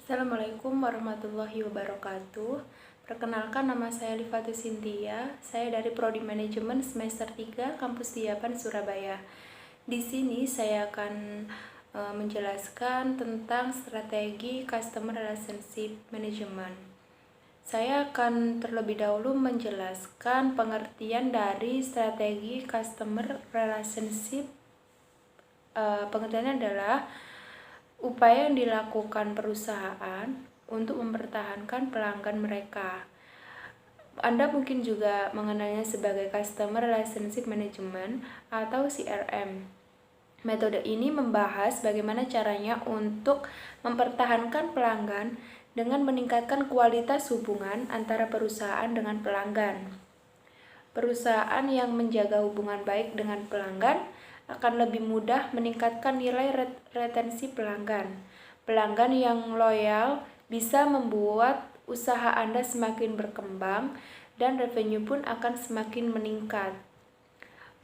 Assalamualaikum warahmatullahi wabarakatuh. Perkenalkan, nama saya Livatu Sintia. Saya dari Prodi Manajemen semester 3 Kampus Diapan Surabaya. Di sini saya akan menjelaskan tentang strategi Customer Relationship Management. Saya akan terlebih dahulu menjelaskan pengertian dari strategi Customer Relationship. Pengertiannya adalah upaya yang dilakukan perusahaan untuk mempertahankan pelanggan mereka. Anda mungkin juga mengenalnya sebagai Customer Relationship Management atau CRM. Metode ini membahas bagaimana caranya untuk mempertahankan pelanggan dengan meningkatkan kualitas hubungan antara perusahaan dengan pelanggan. Perusahaan yang menjaga hubungan baik dengan pelanggan akan lebih mudah meningkatkan nilai retensi pelanggan. Pelanggan yang loyal bisa membuat usaha Anda semakin berkembang dan revenue pun akan semakin meningkat.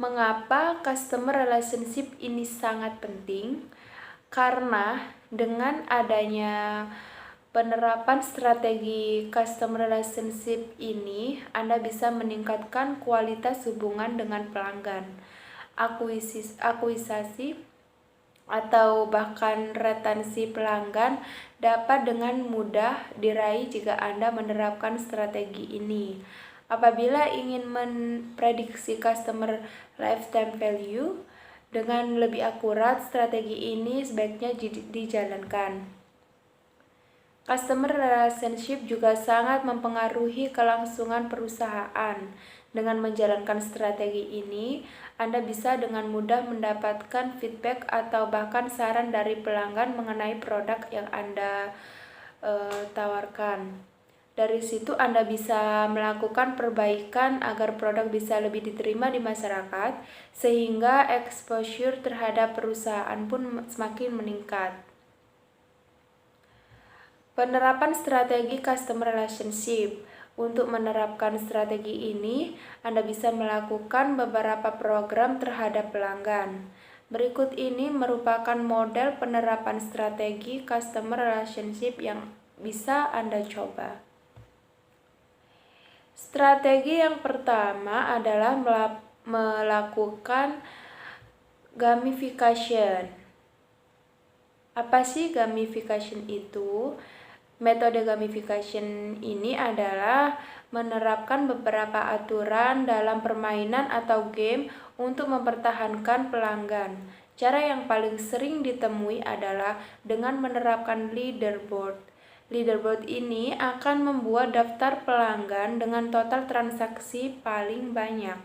Mengapa customer relationship ini sangat penting? Karena dengan adanya penerapan strategi customer relationship ini, Anda bisa meningkatkan kualitas hubungan dengan pelanggan. Akuisisi atau bahkan retensi pelanggan dapat dengan mudah diraih jika Anda menerapkan strategi ini. Apabila ingin memprediksi customer lifetime value dengan lebih akurat, strategi ini sebaiknya dijalankan. Customer relationship juga sangat mempengaruhi kelangsungan perusahaan. Dengan menjalankan strategi ini, Anda bisa dengan mudah mendapatkan feedback atau bahkan saran dari pelanggan mengenai produk yang Anda tawarkan. Dari situ Anda bisa melakukan perbaikan agar produk bisa lebih diterima di masyarakat, sehingga exposure terhadap perusahaan pun semakin meningkat. Penerapan strategi customer relationship. Untuk menerapkan strategi ini, Anda bisa melakukan beberapa program terhadap pelanggan. Berikut ini merupakan model penerapan strategi customer relationship yang bisa Anda coba. Strategi yang pertama adalah melakukan gamification. Apa sih gamification itu? Metode gamification ini adalah menerapkan beberapa aturan dalam permainan atau game untuk mempertahankan pelanggan. Cara yang paling sering ditemui adalah dengan menerapkan leaderboard. Leaderboard ini akan membuat daftar pelanggan dengan total transaksi paling banyak.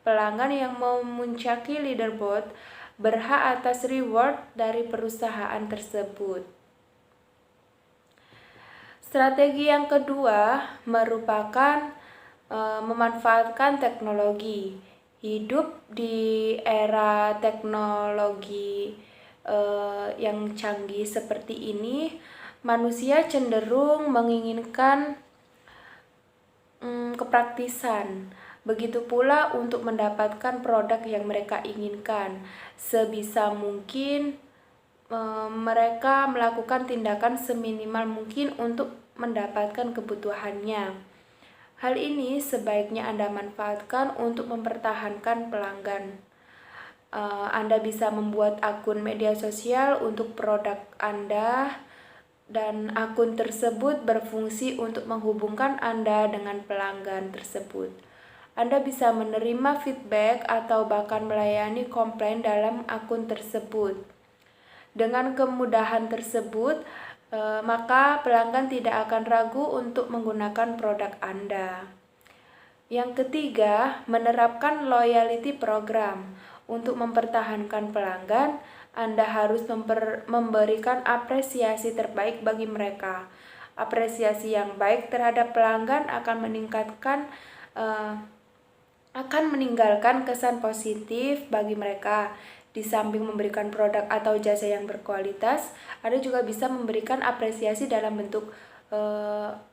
Pelanggan yang memuncaki leaderboard berhak atas reward dari perusahaan tersebut. Strategi yang kedua merupakan memanfaatkan teknologi. Hidup di era teknologi yang canggih seperti ini, manusia cenderung menginginkan kepraktisan. Begitu pula untuk mendapatkan produk yang mereka inginkan. Sebisa mungkin mereka melakukan tindakan seminimal mungkin untuk mendapatkan kebutuhannya. Hal ini sebaiknya Anda manfaatkan untuk mempertahankan pelanggan. Anda bisa membuat akun media sosial untuk produk Anda, dan akun tersebut berfungsi untuk menghubungkan Anda dengan pelanggan tersebut. Anda bisa menerima feedback atau bahkan melayani komplain dalam akun tersebut. Dengan kemudahan tersebut, maka pelanggan tidak akan ragu untuk menggunakan produk Anda. Yang ketiga, menerapkan loyalty program. Untuk mempertahankan pelanggan, Anda harus memberikan apresiasi terbaik bagi mereka. Apresiasi yang baik terhadap pelanggan akan meninggalkan kesan positif bagi mereka. Di samping memberikan produk atau jasa yang berkualitas, Anda juga bisa memberikan apresiasi dalam bentuk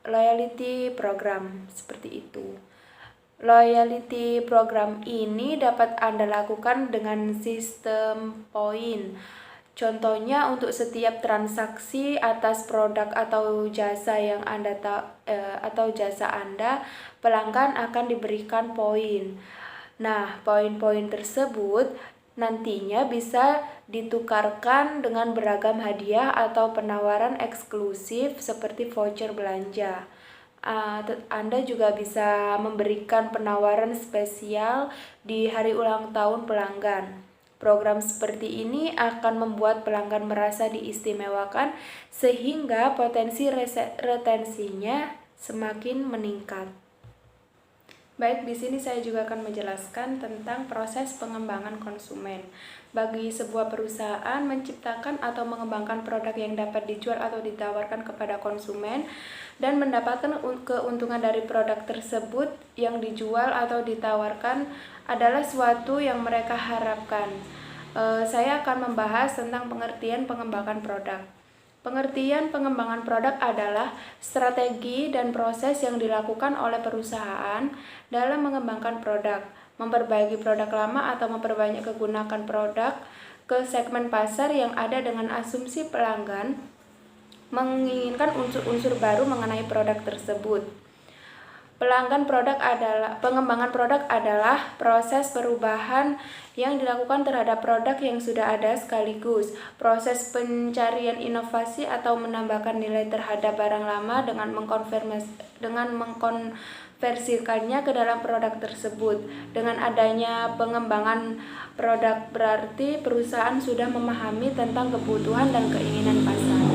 loyalty program seperti itu. Loyalty program ini dapat Anda lakukan dengan sistem poin. Contohnya, untuk setiap transaksi atas produk atau jasa yang Anda, pelanggan akan diberikan poin. Nah, poin-poin tersebut nantinya bisa ditukarkan dengan beragam hadiah atau penawaran eksklusif seperti voucher belanja. Anda juga bisa memberikan penawaran spesial di hari ulang tahun pelanggan. Program seperti ini akan membuat pelanggan merasa diistimewakan sehingga potensi retensinya semakin meningkat. Baik, di sini saya juga akan menjelaskan tentang proses pengembangan konsumen. Bagi sebuah perusahaan menciptakan atau mengembangkan produk yang dapat dijual atau ditawarkan kepada konsumen dan mendapatkan keuntungan dari produk tersebut yang dijual atau ditawarkan adalah suatu yang mereka harapkan. Saya akan membahas tentang pengertian pengembangan produk. Pengertian pengembangan produk adalah strategi dan proses yang dilakukan oleh perusahaan dalam mengembangkan produk, memperbaiki produk lama atau memperbanyak kegunakan produk ke segmen pasar yang ada dengan asumsi pelanggan menginginkan unsur-unsur baru mengenai produk tersebut. Pengembangan produk adalah proses perubahan yang dilakukan terhadap produk yang sudah ada sekaligus proses pencarian inovasi atau menambahkan nilai terhadap barang lama dengan mengkonversikannya ke dalam produk tersebut. Dengan adanya pengembangan produk berarti perusahaan sudah memahami tentang kebutuhan dan keinginan pasar.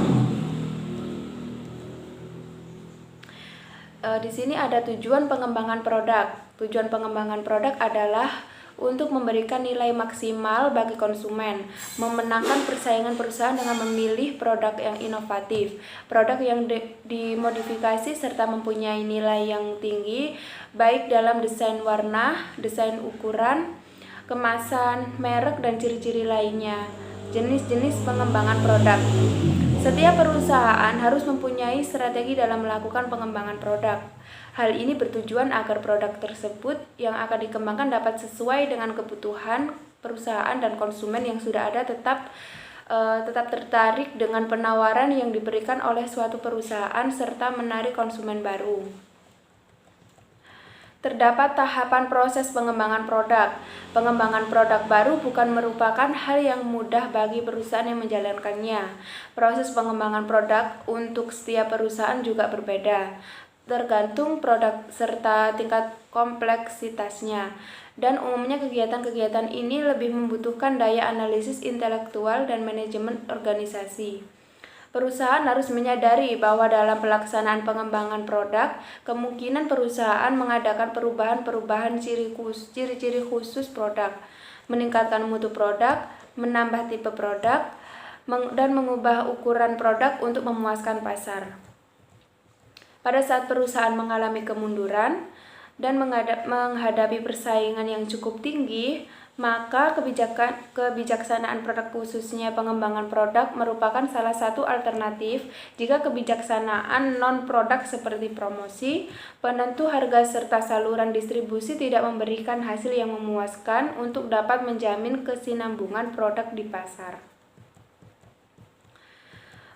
Di sini ada tujuan pengembangan produk. Tujuan pengembangan produk adalah untuk memberikan nilai maksimal bagi konsumen, memenangkan persaingan perusahaan dengan memilih produk yang inovatif, produk yang dimodifikasi serta mempunyai nilai yang tinggi, baik dalam desain warna, desain ukuran, kemasan, merek, dan ciri-ciri lainnya. Jenis-jenis pengembangan produk. Setiap perusahaan harus mempunyai strategi dalam melakukan pengembangan produk. Hal ini bertujuan agar produk tersebut yang akan dikembangkan dapat sesuai dengan kebutuhan perusahaan dan konsumen yang sudah ada tetap tertarik dengan penawaran yang diberikan oleh suatu perusahaan serta menarik konsumen baru. Terdapat tahapan proses pengembangan produk. Pengembangan produk baru bukan merupakan hal yang mudah bagi perusahaan yang menjalankannya. Proses pengembangan produk untuk setiap perusahaan juga berbeda, tergantung produk serta tingkat kompleksitasnya. Dan umumnya kegiatan-kegiatan ini lebih membutuhkan daya analisis intelektual dan manajemen organisasi. Perusahaan harus menyadari bahwa dalam pelaksanaan pengembangan produk, kemungkinan perusahaan mengadakan perubahan-perubahan ciri-ciri khusus produk, meningkatkan mutu produk, menambah tipe produk, dan mengubah ukuran produk untuk memuaskan pasar. Pada saat perusahaan mengalami kemunduran dan menghadapi persaingan yang cukup tinggi, maka kebijaksanaan produk khususnya pengembangan produk merupakan salah satu alternatif jika kebijaksanaan non-produk seperti promosi, penentu harga serta saluran distribusi tidak memberikan hasil yang memuaskan untuk dapat menjamin kesinambungan produk di pasar.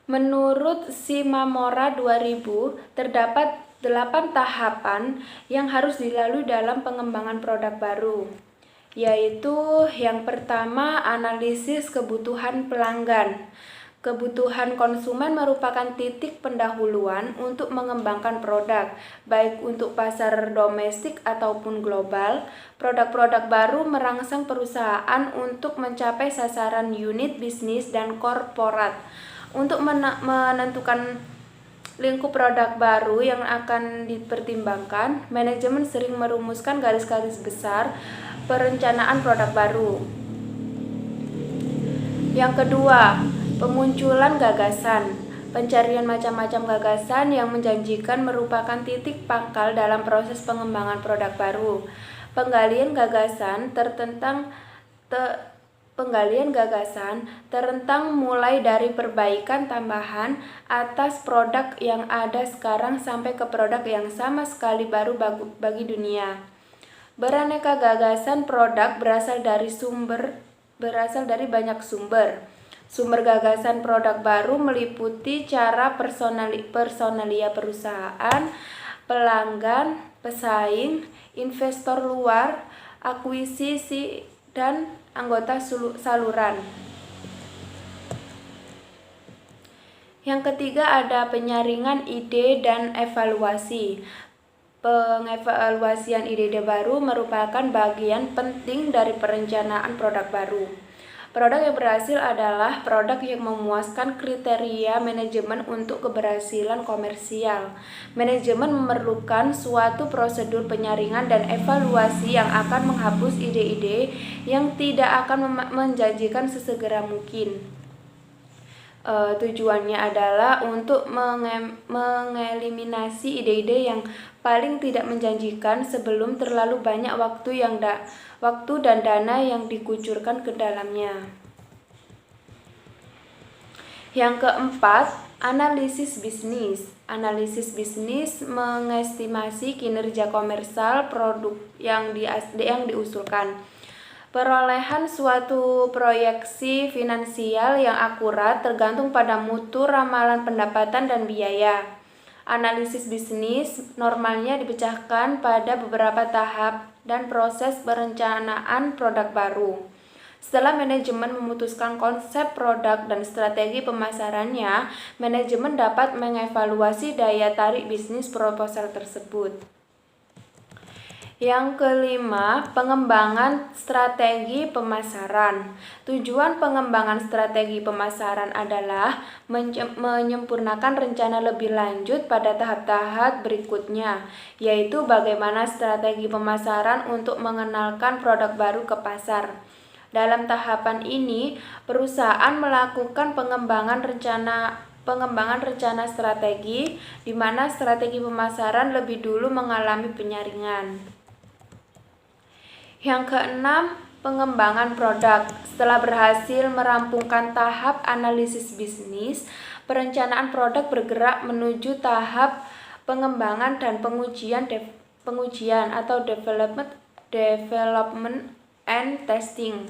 Menurut Shimamura 2000, terdapat 8 tahapan yang harus dilalui dalam pengembangan produk baru, yaitu yang pertama, analisis kebutuhan pelanggan. Kebutuhan konsumen merupakan titik pendahuluan untuk mengembangkan produk, baik untuk pasar domestik ataupun global. Produk-produk baru merangsang perusahaan untuk mencapai sasaran unit bisnis dan korporat. Untuk menentukan lingkup produk baru yang akan dipertimbangkan, manajemen sering merumuskan garis-garis besar perencanaan produk baru. Yang kedua, pemunculan gagasan. Pencarian macam-macam gagasan yang menjanjikan merupakan titik pangkal dalam proses pengembangan produk baru. Penggalian gagasan terentang mulai dari perbaikan tambahan atas produk yang ada sekarang sampai ke produk yang sama sekali baru bagi dunia. Beraneka gagasan produk berasal dari banyak sumber. Sumber gagasan produk baru meliputi cara personalia perusahaan, pelanggan, pesaing, investor luar, akuisisi, dan anggota saluran. Yang ketiga ada penyaringan ide dan evaluasi. Pengevaluasian ide-ide baru merupakan bagian penting dari perencanaan produk baru. Produk yang berhasil adalah produk yang memuaskan kriteria manajemen untuk keberhasilan komersial. Manajemen memerlukan suatu prosedur penyaringan dan evaluasi yang akan menghapus ide-ide yang tidak akan menjanjikan sesegera mungkin. Tujuannya adalah untuk mengeliminasi ide-ide yang paling tidak menjanjikan sebelum terlalu banyak waktu dan dana yang dikucurkan ke dalamnya. Yang keempat, analisis bisnis. Analisis bisnis mengestimasi kinerja komersial produk yang diusulkan. Perolehan suatu proyeksi finansial yang akurat tergantung pada mutu ramalan pendapatan dan biaya. Analisis bisnis normalnya dipecahkan pada beberapa tahap dan proses perencanaan produk baru. Setelah manajemen memutuskan konsep produk dan strategi pemasarannya, manajemen dapat mengevaluasi daya tarik bisnis proposal tersebut. Yang kelima, pengembangan strategi pemasaran. Tujuan pengembangan strategi pemasaran adalah menyempurnakan rencana lebih lanjut pada tahap-tahap berikutnya, yaitu bagaimana strategi pemasaran untuk mengenalkan produk baru ke pasar. Dalam tahapan ini, perusahaan melakukan pengembangan rencana strategi, di mana strategi pemasaran lebih dulu mengalami penyaringan. Yang keenam, pengembangan produk. Setelah berhasil merampungkan tahap analisis bisnis, perencanaan produk bergerak menuju tahap pengembangan dan pengujian atau development and testing.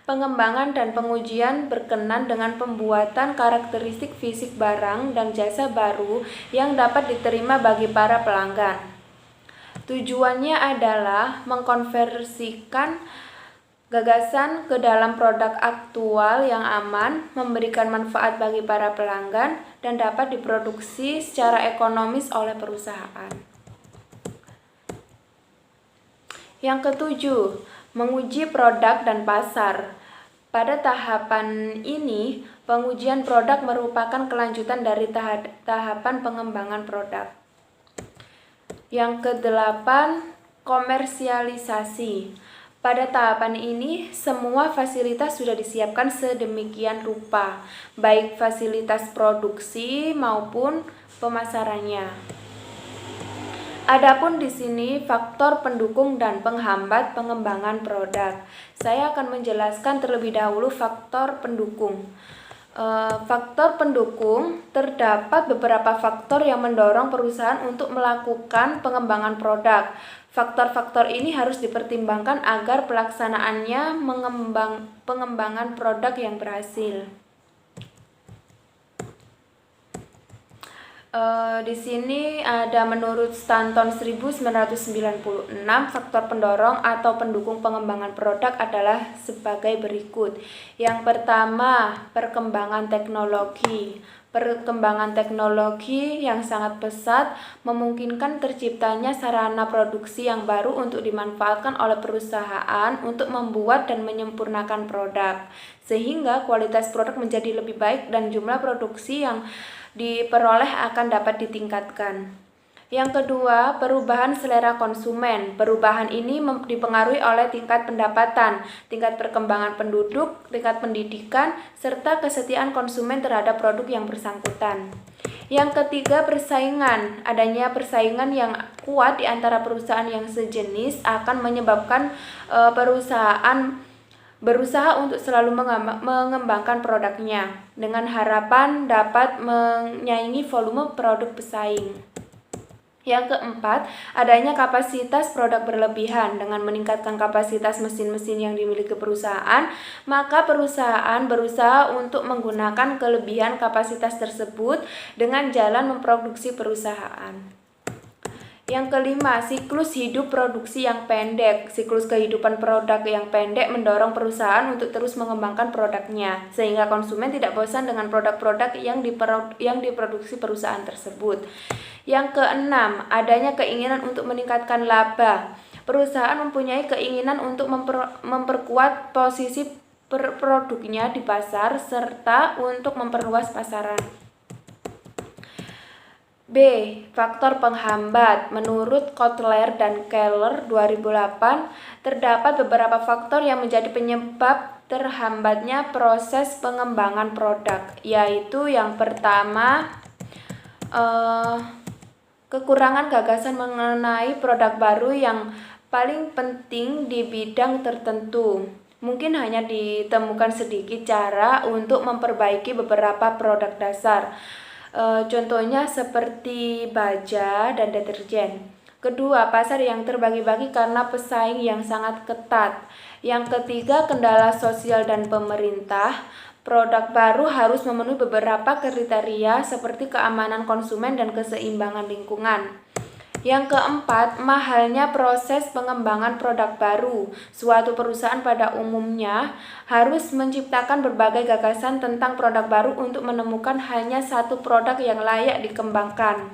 Pengembangan dan pengujian berkenan dengan pembuatan karakteristik fisik barang dan jasa baru yang dapat diterima bagi para pelanggan. Tujuannya adalah mengkonversikan gagasan ke dalam produk aktual yang aman, memberikan manfaat bagi para pelanggan, dan dapat diproduksi secara ekonomis oleh perusahaan. Yang ketujuh, menguji produk dan pasar. Pada tahapan ini, pengujian produk merupakan kelanjutan dari tahapan pengembangan produk. Yang kedelapan, komersialisasi. Pada tahapan ini, semua fasilitas sudah disiapkan sedemikian rupa, baik fasilitas produksi maupun pemasarannya. Adapun di sini faktor pendukung dan penghambat pengembangan produk. Saya akan menjelaskan terlebih dahulu faktor pendukung. Faktor pendukung, terdapat beberapa faktor yang mendorong perusahaan untuk melakukan pengembangan produk. Faktor-faktor ini harus dipertimbangkan agar pelaksanaannya pengembangan produk yang berhasil. Di sini ada menurut Stanton 1996, faktor pendorong atau pendukung pengembangan produk adalah sebagai berikut. Yang pertama, perkembangan teknologi. Perkembangan teknologi yang sangat pesat memungkinkan terciptanya sarana produksi yang baru untuk dimanfaatkan oleh perusahaan untuk membuat dan menyempurnakan produk, sehingga kualitas produk menjadi lebih baik dan jumlah produksi yang diperoleh akan dapat ditingkatkan. Yang kedua, perubahan selera konsumen. Perubahan ini dipengaruhi oleh tingkat pendapatan, tingkat perkembangan penduduk, tingkat pendidikan, serta kesetiaan konsumen terhadap produk yang bersangkutan. Yang ketiga, persaingan. Adanya persaingan yang kuat di antara perusahaan yang sejenis akan menyebabkan perusahaan berusaha untuk selalu mengembangkan produknya dengan harapan dapat menyaingi volume produk pesaing. Yang keempat, adanya kapasitas produk berlebihan. Dengan meningkatkan kapasitas mesin-mesin yang dimiliki perusahaan, maka perusahaan berusaha untuk menggunakan kelebihan kapasitas tersebut dengan jalan memproduksi perusahaan. Yang kelima, siklus hidup produksi yang pendek. Siklus kehidupan produk yang pendek mendorong perusahaan untuk terus mengembangkan produknya, sehingga konsumen tidak bosan dengan produk-produk yang diproduksi perusahaan tersebut. Yang keenam, adanya keinginan untuk meningkatkan laba. Perusahaan mempunyai keinginan untuk memperkuat posisi produknya di pasar serta untuk memperluas pasaran. B. Faktor penghambat. Menurut Kotler dan Keller 2008, terdapat beberapa faktor yang menjadi penyebab terhambatnya proses pengembangan produk, yaitu yang pertama, kekurangan gagasan mengenai produk baru yang paling penting di bidang tertentu. Mungkin hanya ditemukan sedikit cara untuk memperbaiki beberapa produk dasar. Contohnya seperti baja dan deterjen. Kedua, pasar yang terbagi-bagi karena pesaing yang sangat ketat. Yang ketiga, kendala sosial dan pemerintah. Produk baru harus memenuhi beberapa kriteria seperti keamanan konsumen dan keseimbangan lingkungan. Yang keempat, mahalnya proses pengembangan produk baru. Suatu perusahaan pada umumnya harus menciptakan berbagai gagasan tentang produk baru untuk menemukan hanya satu produk yang layak dikembangkan.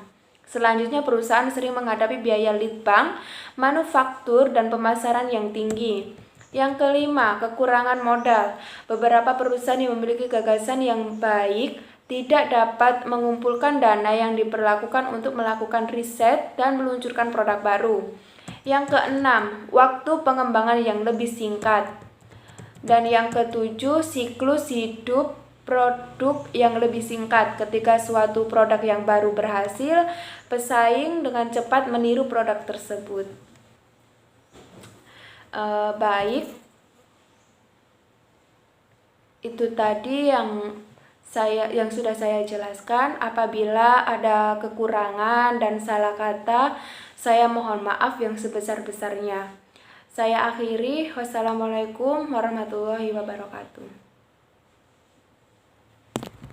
Selanjutnya, perusahaan sering menghadapi biaya lead bank, manufaktur, dan pemasaran yang tinggi. Yang kelima, kekurangan modal. Beberapa perusahaan yang memiliki gagasan yang baik tidak dapat mengumpulkan dana yang diperlukan untuk melakukan riset dan meluncurkan produk baru. Yang keenam, waktu pengembangan yang lebih singkat. Dan yang ketujuh, siklus hidup produk yang lebih singkat. Ketika suatu produk yang baru berhasil, pesaing dengan cepat meniru produk tersebut. Baik, itu tadi yang sudah saya jelaskan. Apabila ada kekurangan dan salah kata, saya mohon maaf yang sebesar-besarnya. Saya akhiri. Wassalamualaikum warahmatullahi wabarakatuh.